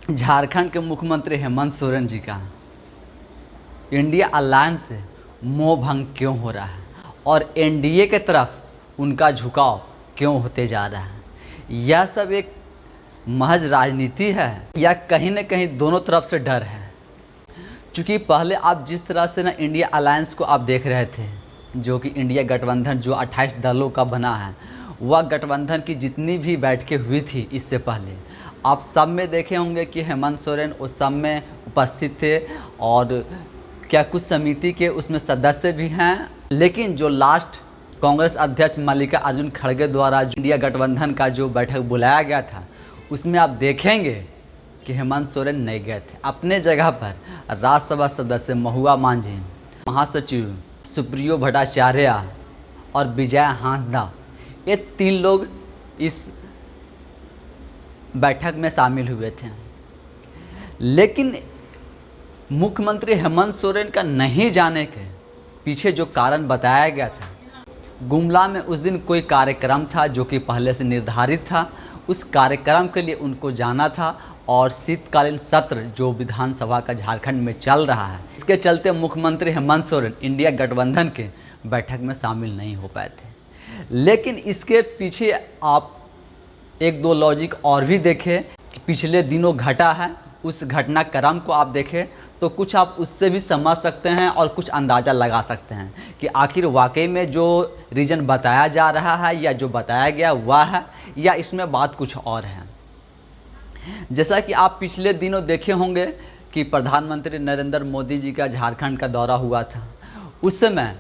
झारखंड के मुख्यमंत्री हेमंत सोरेन जी का इंडिया अलायंस से मोह भंग क्यों हो रहा है और एनडीए के तरफ उनका झुकाव क्यों होते जा रहा है। यह सब एक महज राजनीति है या कहीं न कहीं दोनों तरफ से डर है। क्योंकि पहले आप जिस तरह से ना इंडिया अलायंस को आप देख रहे थे, जो कि इंडिया गठबंधन जो 28 दलों का बना है, वह गठबंधन की जितनी भी बैठकें हुई थी इससे पहले आप सब में देखे होंगे कि हेमंत सोरेन उस सब में उपस्थित थे और क्या कुछ समिति के उसमें सदस्य भी हैं। लेकिन जो लास्ट कांग्रेस अध्यक्ष मल्लिकार्जुन खड़गे द्वारा जो इंडिया गठबंधन का जो बैठक बुलाया गया था, उसमें आप देखेंगे कि हेमंत सोरेन नहीं गए थे। अपने जगह पर राज्यसभा सदस्य महुआ मांझी, महासचिव सुप्रियो भट्टाचार्य और विजय हांसदा, ये 3 लोग इस बैठक में शामिल हुए थे। लेकिन मुख्यमंत्री हेमंत सोरेन का नहीं जाने के पीछे जो कारण बताया गया था, गुमला में उस दिन कोई कार्यक्रम था जो कि पहले से निर्धारित था। उस कार्यक्रम के लिए उनको जाना था और शीतकालीन सत्र जो विधानसभा का झारखंड में चल रहा है, इसके चलते मुख्यमंत्री हेमंत सोरेन इंडिया गठबंधन के बैठक में शामिल नहीं हो पाए थे। लेकिन इसके पीछे आप 1-2 लॉजिक और भी देखें कि पिछले दिनों घटा है, उस घटनाक्रम को आप देखें तो कुछ आप उससे भी समझ सकते हैं और कुछ अंदाज़ा लगा सकते हैं कि आखिर वाकई में जो रीज़न बताया जा रहा है या जो बताया गया वह है या इसमें बात कुछ और है। जैसा कि आप पिछले दिनों देखे होंगे कि प्रधानमंत्री नरेंद्र मोदी जी का झारखंड का दौरा हुआ था। उस समय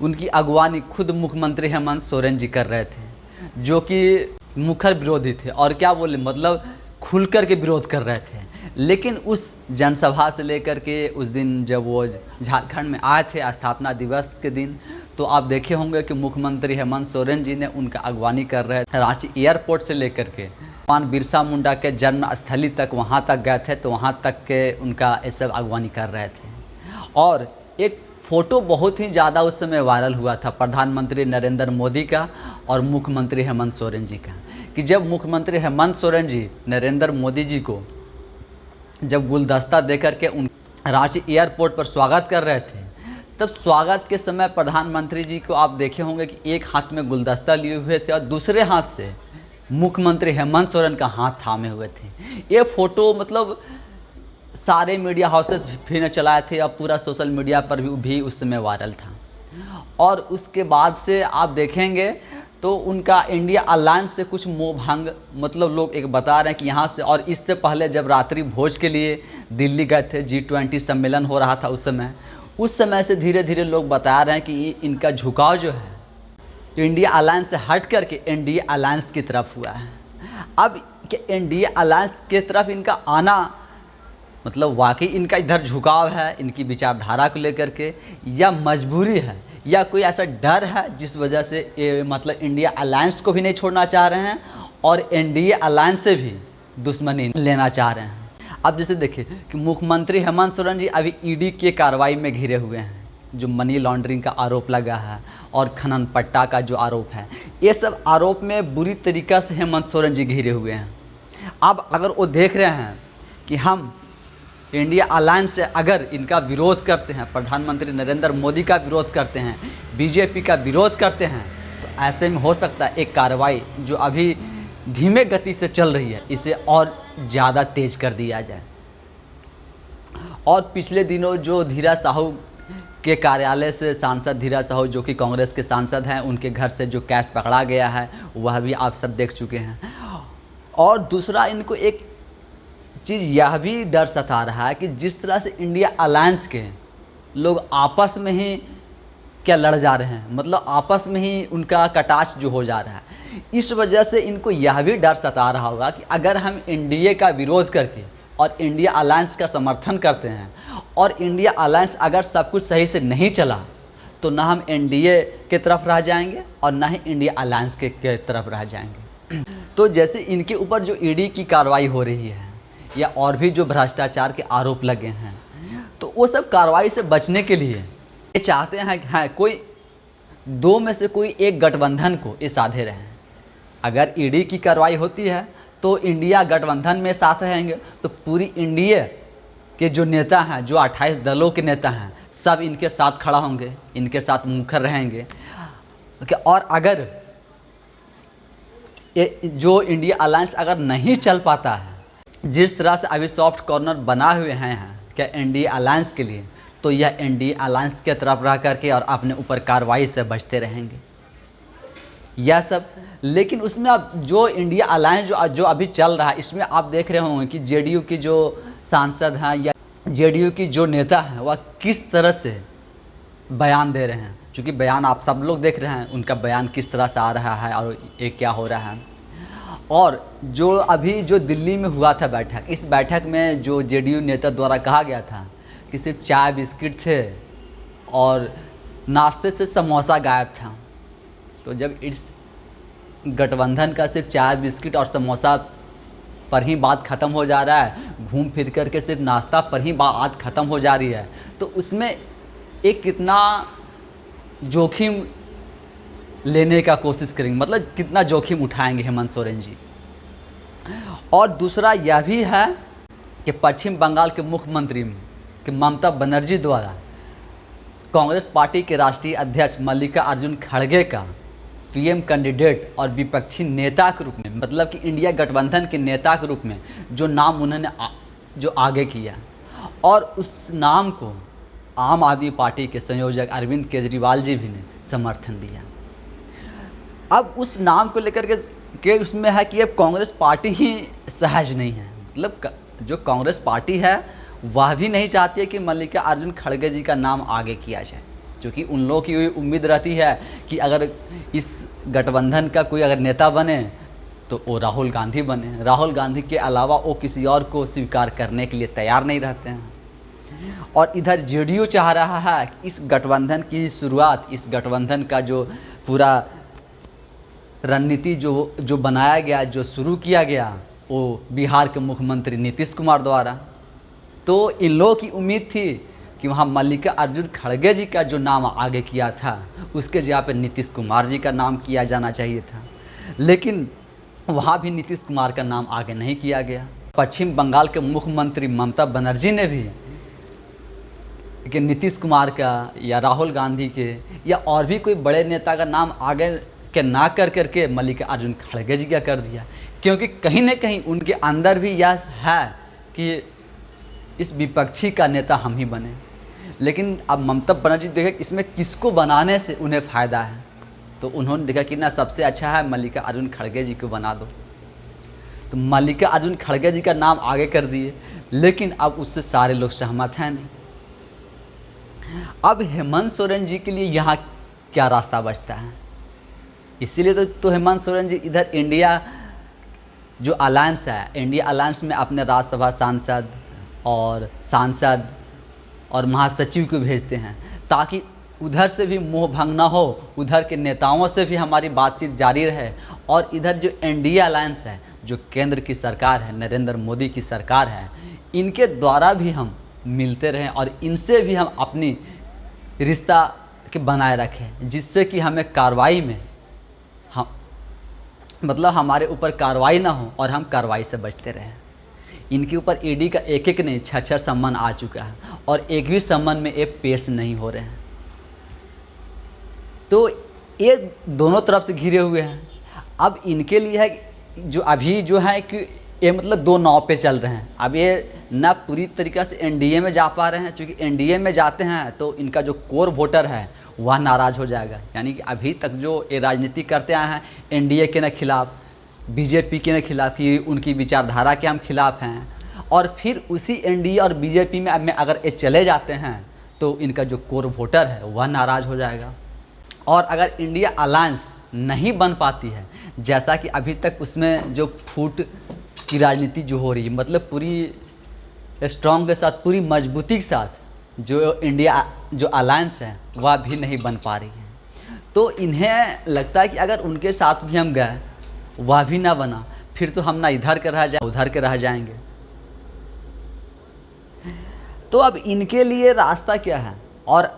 उनकी अगवानी खुद मुख्यमंत्री हेमंत सोरेन जी कर रहे थे, जो कि मुखर विरोधी थे और क्या बोले मतलब खुलकर के विरोध कर रहे थे। लेकिन उस जनसभा से लेकर के उस दिन जब वो झारखंड में आए थे स्थापना दिवस के दिन, तो आप देखे होंगे कि मुख्यमंत्री हेमंत सोरेन जी ने उनका अगवानी कर रहे थे। रांची एयरपोर्ट से लेकर के भगवान बिरसा मुंडा के जन्मस्थली तक वहाँ तक गए थे, तो वहाँ तक के उनका ये सब अगवानी कर रहे थे। और एक फ़ोटो बहुत ही ज़्यादा उस समय वायरल हुआ था प्रधानमंत्री नरेंद्र मोदी का और मुख्यमंत्री हेमंत सोरेन जी का, कि जब मुख्यमंत्री हेमंत सोरेन जी नरेंद्र मोदी जी को जब गुलदस्ता देकर के उन रांची एयरपोर्ट पर स्वागत कर रहे थे, तब स्वागत के समय प्रधानमंत्री जी को आप देखे होंगे कि एक हाथ में गुलदस्ता लिए हुए थे और दूसरे हाथ से मुख्यमंत्री हेमंत सोरेन का हाथ थामे हुए थे। ये फ़ोटो मतलब सारे मीडिया हाउसेस भी ने चलाए थे और पूरा सोशल मीडिया पर भी उस समय वायरल था। और उसके बाद से आप देखेंगे तो उनका इंडिया अलायंस से कुछ मोह भंग मतलब लोग एक बता रहे हैं कि यहाँ से, और इससे पहले जब रात्रि भोज के लिए दिल्ली गए थे, G20 सम्मेलन हो रहा था उस समय से धीरे धीरे लोग बता रहे हैं कि इनका झुकाव जो है इंडिया अलायंस से हट करके एनडीए अलायंस की तरफ हुआ है। अब एनडीए अलायंस की तरफ इनका आना मतलब वाकई इनका इधर झुकाव है इनकी विचारधारा को लेकर के, या मजबूरी है या कोई ऐसा डर है जिस वजह से ये मतलब इंडिया अलायंस को भी नहीं छोड़ना चाह रहे हैं और एनडीए अलायंस से भी दुश्मनी लेना चाह रहे हैं। अब जैसे देखिए कि मुख्यमंत्री हेमंत सोरेन जी अभी ईडी की कार्रवाई में घिरे हुए हैं, जो मनी लॉन्ड्रिंग का आरोप लगा है और खनन पट्टा का जो आरोप है, ये सब आरोप में बुरी तरीक़ा से हेमंत सोरेन जी घिरे हुए हैं। अब अगर वो देख रहे हैं कि हम इंडिया अलायंस से अगर इनका विरोध करते हैं, प्रधानमंत्री नरेंद्र मोदी का विरोध करते हैं, बीजेपी का विरोध करते हैं, तो ऐसे में हो सकता है एक कार्रवाई जो अभी धीमे गति से चल रही है इसे और ज़्यादा तेज कर दिया जाए। और पिछले दिनों जो धीरा साहू के कार्यालय से सांसद धीरा साहू जो कि कांग्रेस के सांसद हैं, उनके घर से जो कैश पकड़ा गया है वह भी आप सब देख चुके हैं। और दूसरा इनको एक चीज़ यह भी डर सता रहा है कि जिस तरह से इंडिया अलायंस के लोग आपस में ही क्या लड़ जा रहे हैं, मतलब आपस में ही उनका कटाच जो हो जा रहा है, इस वजह से इनको यह भी डर सता रहा होगा कि अगर हम एनडीए का विरोध करके और इंडिया अलायंस का समर्थन करते हैं और इंडिया अलायंस अगर सब कुछ सही से नहीं चला तो ना हम एनडीए के तरफ रह जाएंगे और ना ही इंडिया अलायंस के तरफ रह जाएंगे। तो जैसे इनके ऊपर जो ईडी की कार्रवाई हो रही है या और भी जो भ्रष्टाचार के आरोप लगे हैं, तो वो सब कार्रवाई से बचने के लिए ये चाहते हैं कि हाँ कोई 2 में से कोई एक गठबंधन को ये साधे रहें। अगर ईडी की कार्रवाई होती है तो इंडिया गठबंधन में साथ रहेंगे, तो पूरी इंडिया के जो नेता हैं, जो 28 दलों के नेता हैं, सब इनके साथ खड़ा होंगे, इनके साथ मुखर रहेंगे। और अगर ये जो इंडिया अलायंस अगर नहीं चल पाता है, जिस तरह से अभी सॉफ्ट कॉर्नर बना हुए हैं क्या इंडिया अलायंस के लिए, तो यह इंडिया अलायंस के तरफ रह करके और अपने ऊपर कार्रवाई से बचते रहेंगे, यह सब। लेकिन उसमें अब जो इंडिया अलायंस जो अभी चल रहा है, इसमें आप देख रहे होंगे कि जेडीयू की जो सांसद हैं या जेडीयू की जो नेता हैं, वह किस तरह से बयान दे रहे हैं। क्योंकि बयान आप सब लोग देख रहे हैं, उनका बयान किस तरह से आ रहा है और ये क्या हो रहा है। और जो अभी जो दिल्ली में हुआ था बैठक, इस बैठक में जो जेडीयू नेता द्वारा कहा गया था कि सिर्फ चाय बिस्किट थे और नाश्ते से समोसा गायब था। तो जब इस गठबंधन का सिर्फ चाय बिस्किट और समोसा पर ही बात ख़त्म हो जा रहा है, घूम फिर कर के सिर्फ नाश्ता पर ही बात ख़त्म हो जा रही है, तो उसमें एक कितना जोखिम लेने का कोशिश करेंगे, मतलब कितना जोखिम उठाएंगे हेमंत सोरेन जी। और दूसरा यह भी है कि पश्चिम बंगाल के मुख्यमंत्री कि ममता बनर्जी द्वारा कांग्रेस पार्टी के राष्ट्रीय अध्यक्ष मल्लिकार्जुन खड़गे का पीएम कैंडिडेट और विपक्षी नेता के रूप में, मतलब कि इंडिया गठबंधन के नेता के रूप में जो नाम उन्होंने जो आगे किया, और उस नाम को आम आदमी पार्टी के संयोजक अरविंद केजरीवाल जी भी ने समर्थन दिया। अब उस नाम को लेकर के उसमें है कि अब कांग्रेस पार्टी ही सहज नहीं है, मतलब जो कांग्रेस पार्टी है वह भी नहीं चाहती है कि मल्लिकार्जुन खड़गे जी का नाम आगे किया जाए, क्योंकि उन लोगों की उम्मीद रहती है कि अगर इस गठबंधन का कोई अगर नेता बने तो वो राहुल गांधी बने। राहुल गांधी के अलावा वो किसी और को स्वीकार करने के लिए तैयार नहीं रहते हैं। और इधर जेडीयू चाह रहा है कि इस गठबंधन की शुरुआत, इस गठबंधन का जो पूरा रणनीति जो बनाया गया, जो शुरू किया गया, वो बिहार के मुख्यमंत्री नीतीश कुमार द्वारा। तो इन लोगों की उम्मीद थी कि वहाँ मल्लिकार्जुन खड़गे जी का जो नाम आगे किया था, उसके जगह पे नीतीश कुमार जी का नाम किया जाना चाहिए था, लेकिन वहाँ भी नीतीश कुमार का नाम आगे नहीं किया गया। पश्चिम बंगाल के मुख्यमंत्री ममता बनर्जी ने भी कि नीतीश कुमार का या राहुल गांधी के या और भी कोई बड़े नेता का नाम आगे के ना कर करके मल्लिकार्जुन खड़गे जी का कर दिया, क्योंकि कहीं ना कहीं उनके अंदर भी यह है कि इस विपक्षी का नेता हम ही बने। लेकिन अब ममता बनर्जी देखे इसमें किसको बनाने से उन्हें फ़ायदा है, तो उन्होंने देखा कि ना सबसे अच्छा है मल्लिकार्जुन खड़गे जी को बना दो, तो मल्लिकार्जुन खड़गे जी का नाम आगे कर दिए। लेकिन अब उससे सारे लोग सहमत हैं नहीं। अब हेमंत सोरेन जी के लिए यहाँ क्या रास्ता बचता है, इसीलिए तो हेमंत सोरेन जी इधर इंडिया जो अलायंस है, इंडिया अलायंस में अपने राज्यसभा सांसद और महासचिव को भेजते हैं, ताकि उधर से भी मोह भंग ना हो, उधर के नेताओं से भी हमारी बातचीत जारी रहे, और इधर जो इंडिया अलायंस है, जो केंद्र की सरकार है, नरेंद्र मोदी की सरकार है, इनके द्वारा भी हम मिलते रहें और इनसे भी हम अपनी रिश्ता के बनाए रखें, जिससे कि हमें कार्रवाई में मतलब हमारे ऊपर कार्रवाई ना हो और हम कार्रवाई से बचते रहें। इनके ऊपर ईडी का एक नहीं 6 सम्मन आ चुका है और एक भी सम्मन में ये पेश नहीं हो रहे हैं। तो ये दोनों तरफ से घिरे हुए हैं। अब इनके लिए है जो अभी जो है कि ये मतलब दो नाव पे चल रहे हैं। अब ये ना पूरी तरीक़े से एनडीए में जा पा रहे हैं, क्योंकि एनडीए में जाते हैं तो इनका जो कोर वोटर है वह नाराज़ हो जाएगा। यानी कि अभी तक जो ये राजनीति करते आए हैं एनडीए के न खिलाफ, बीजेपी के न खिलाफ, कि उनकी विचारधारा के हम खिलाफ हैं, और फिर उसी एनडीए और बीजेपी में अगर ये चले जाते हैं तो इनका जो कोर वोटर है वह नाराज़ हो जाएगा। और अगर इंडिया अलायंस नहीं बन पाती है, जैसा कि अभी तक उसमें जो फूट की राजनीति जो हो रही है, मतलब पूरी स्ट्रॉन्ग के साथ, पूरी मजबूती के साथ जो इंडिया जो अलायंस है वह भी नहीं बन पा रही है, तो इन्हें लगता है कि अगर उनके साथ भी हम गए, वह भी ना बना, फिर तो हम ना इधर के रह जाए उधर के रह जाएंगे। तो अब इनके लिए रास्ता क्या है, और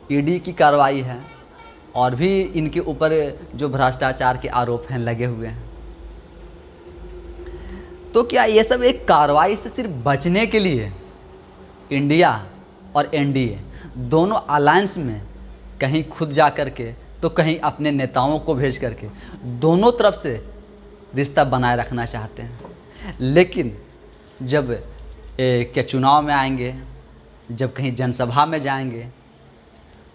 ईडी की कार्रवाई है, और भी इनके ऊपर जो भ्रष्टाचार के आरोप हैं लगे हुए हैं। तो क्या ये सब एक कार्रवाई से सिर्फ बचने के लिए इंडिया और एनडीए दोनों अलायंस में कहीं खुद जा कर के तो कहीं अपने नेताओं को भेज करके दोनों तरफ से रिश्ता बनाए रखना चाहते हैं। लेकिन जब क्या चुनाव में आएंगे, जब कहीं जनसभा में जाएंगे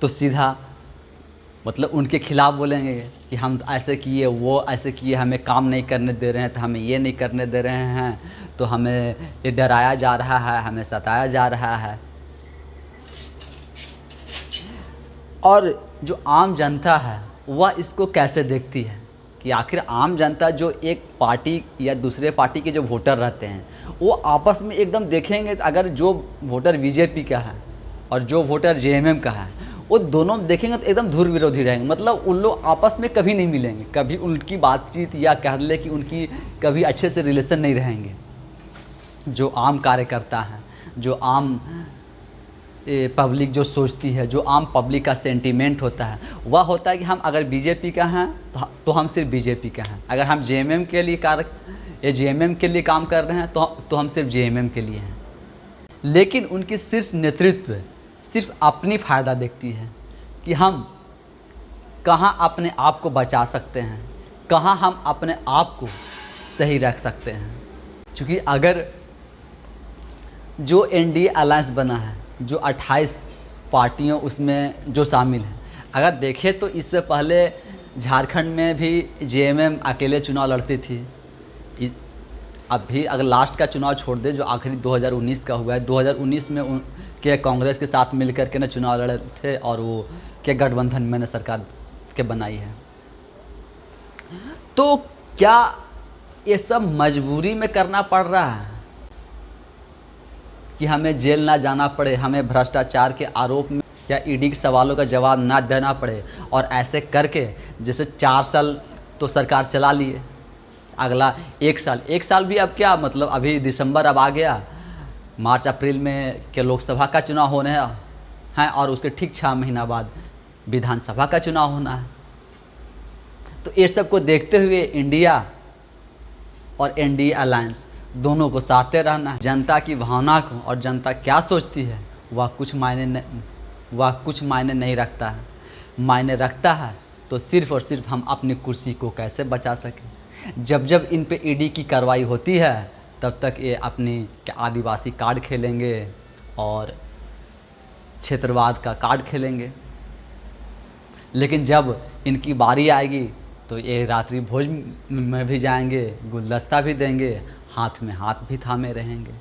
तो सीधा मतलब उनके खिलाफ़ बोलेंगे कि हम ऐसे किए, वो ऐसे किए, हमें काम नहीं करने दे रहे हैं, तो हमें ये नहीं करने दे रहे हैं, तो हमें ये डराया जा रहा है, हमें सताया जा रहा है। और जो आम जनता है वह इसको कैसे देखती है कि आखिर आम जनता जो एक पार्टी या दूसरे पार्टी के जो वोटर रहते हैं वो आपस में एकदम देखेंगे, अगर जो वोटर बीजेपी का है और जो वोटर जेएमएम का है वो दोनों देखेंगे तो एकदम धुर विरोधी रहेंगे। मतलब उन लोग आपस में कभी नहीं मिलेंगे, कभी उनकी बातचीत या कह ले कि उनकी कभी अच्छे से रिलेशन नहीं रहेंगे। जो आम कार्यकर्ता हैं, जो आम पब्लिक जो सोचती है, जो आम पब्लिक का सेंटीमेंट होता है वह होता है कि हम अगर बीजेपी का हैं तो हम सिर्फ बीजेपी का हैं, अगर हम जेएमएम के लिए जेएमएम के लिए काम कर रहे हैं तो हम सिर्फ जेएमएम के लिए हैं। लेकिन उनकी शीर्ष नेतृत्व सिर्फ अपनी फ़ायदा देखती है कि हम कहाँ अपने आप को बचा सकते हैं, कहाँ हम अपने आप को सही रख सकते हैं। क्योंकि अगर जो एनडीए अलायंस बना है, जो 28 पार्टियों उसमें जो शामिल हैं, अगर देखें तो इससे पहले झारखंड में भी जेएमएम अकेले चुनाव लड़ती थी। अभी अगर लास्ट का चुनाव छोड़ दे जो आखिरी 2019 का हुआ है, 2019 में उनके कांग्रेस के साथ मिलकर के ना चुनाव लड़े थे और वो के गठबंधन में सरकार के बनाई है। तो क्या ये सब मजबूरी में करना पड़ रहा है कि हमें जेल ना जाना पड़े, हमें भ्रष्टाचार के आरोप में या ईडी के सवालों का जवाब ना देना पड़े, और ऐसे करके जैसे 4 साल तो सरकार चला लिए, अगला 1 साल भी अब क्या मतलब अभी दिसंबर अब आ गया, मार्च अप्रैल में के लोकसभा का चुनाव होने हैं और उसके ठीक 6 महीना बाद विधानसभा का चुनाव होना है। तो ये सब को देखते हुए इंडिया और एनडीए अलायंस दोनों को साथे रहना है। जनता की भावना को और जनता क्या सोचती है वह कुछ मायने नहीं रखता है। मायने रखता है तो सिर्फ़ और सिर्फ हम अपनी कुर्सी को कैसे बचा सकें। जब इन पे ईडी की कार्रवाई होती है तब तक ये अपनी आदिवासी कार्ड खेलेंगे और क्षेत्रवाद का कार्ड खेलेंगे। लेकिन जब इनकी बारी आएगी तो ये रात्रि भोज में भी जाएंगे, गुलदस्ता भी देंगे, हाथ में हाथ भी थामे रहेंगे।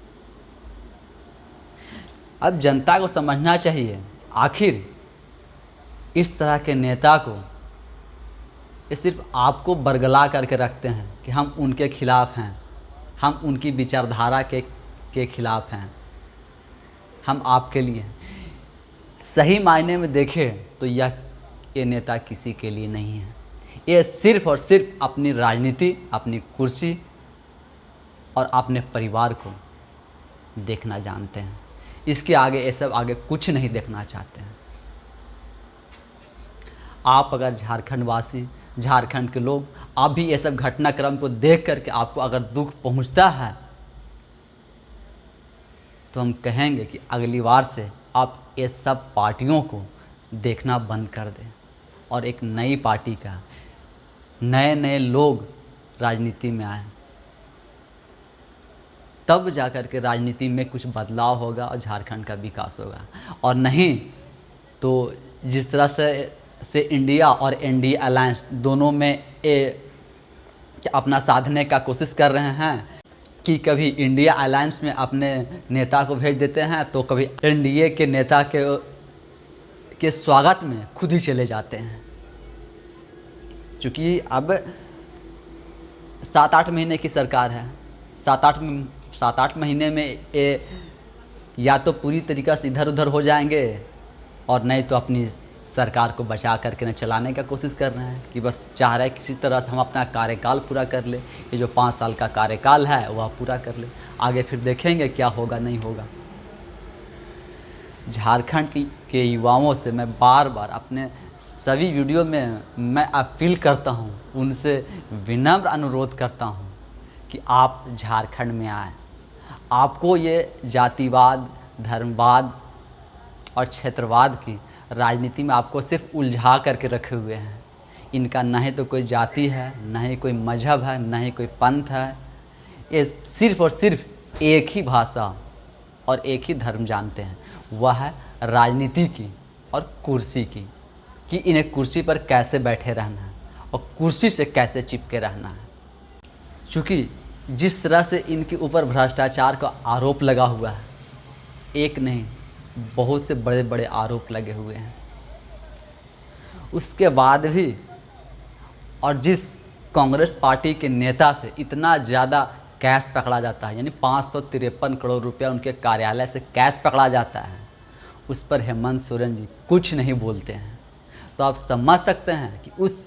अब जनता को समझना चाहिए आखिर इस तरह के नेता को ये सिर्फ आपको बरगला करके रखते हैं कि हम उनके खिलाफ़ हैं, हम उनकी विचारधारा के खिलाफ़ हैं, हम आपके लिए हैं। सही मायने में देखें तो ये नेता किसी के लिए नहीं है। ये सिर्फ और सिर्फ अपनी राजनीति, अपनी कुर्सी और अपने परिवार को देखना जानते हैं। इसके आगे ये सब आगे कुछ नहीं देखना चाहते हैं। आप अगर झारखंड वासी, झारखंड के लोग, आप भी ये सब घटनाक्रम को देख करके आपको अगर दुख पहुंचता है तो हम कहेंगे कि अगली बार से आप ये सब पार्टियों को देखना बंद कर दें और एक नई पार्टी का नए लोग राजनीति में आए, तब जाकर के राजनीति में कुछ बदलाव होगा और झारखंड का विकास होगा। और नहीं तो जिस तरह से इंडिया और एनडीए अलायंस दोनों में अपना साधने का कोशिश कर रहे हैं कि कभी इंडिया अलायंस में अपने नेता को भेज देते हैं तो कभी एनडीए के नेता के स्वागत में खुद ही चले जाते हैं। क्योंकि अब 7-8 महीने की सरकार है, 7-8 महीने में ये या तो पूरी तरीक़ा से इधर उधर हो जाएंगे और नहीं तो अपनी सरकार को बचा करके न चलाने का कोशिश कर रहे हैं कि बस चाह रहे हैं किसी तरह से हम अपना कार्यकाल पूरा कर ले। ये जो 5 साल का कार्यकाल है वह पूरा कर ले, आगे फिर देखेंगे क्या होगा नहीं होगा। झारखंड के युवाओं से मैं बार बार अपने सभी वीडियो में मैं अपील करता हूँ, उनसे विनम्र अनुरोध करता हूँ कि आप झारखंड में आए। आपको ये जातिवाद, धर्मवाद और क्षेत्रवाद की राजनीति में आपको सिर्फ उलझा करके रखे हुए हैं। इनका न ही तो कोई जाति है, न ही कोई मजहब है, न ही कोई पंथ है। ये सिर्फ और सिर्फ एक ही भाषा और एक ही धर्म जानते हैं, वह है राजनीति की और कुर्सी की, कि इन्हें कुर्सी पर कैसे बैठे रहना है और कुर्सी से कैसे चिपके रहना है। चूँकि जिस तरह से इनके ऊपर भ्रष्टाचार का आरोप लगा हुआ है, एक नहीं बहुत से बड़े बड़े आरोप लगे हुए हैं, उसके बाद भी और जिस कांग्रेस पार्टी के नेता से इतना ज़्यादा कैश पकड़ा जाता है, यानी 553 करोड़ रुपया उनके कार्यालय से कैश पकड़ा जाता है, उस पर हेमंत सोरेन जी कुछ नहीं बोलते हैं। तो आप समझ सकते हैं कि उस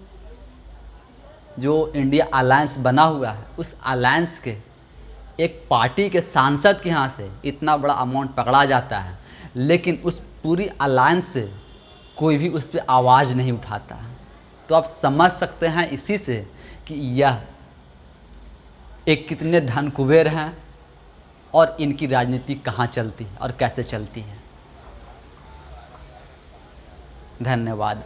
जो इंडिया अलायंस बना हुआ है, उस अलायंस के एक पार्टी के सांसद के यहाँ से इतना बड़ा अमाउंट पकड़ा जाता है, लेकिन उस पूरी अलायंस से कोई भी उस पर आवाज़ नहीं उठाता है। तो आप समझ सकते हैं इसी से कि यह एक कितने धन कुबेर हैं और इनकी राजनीति कहाँ चलती है और कैसे चलती है। धन्यवाद।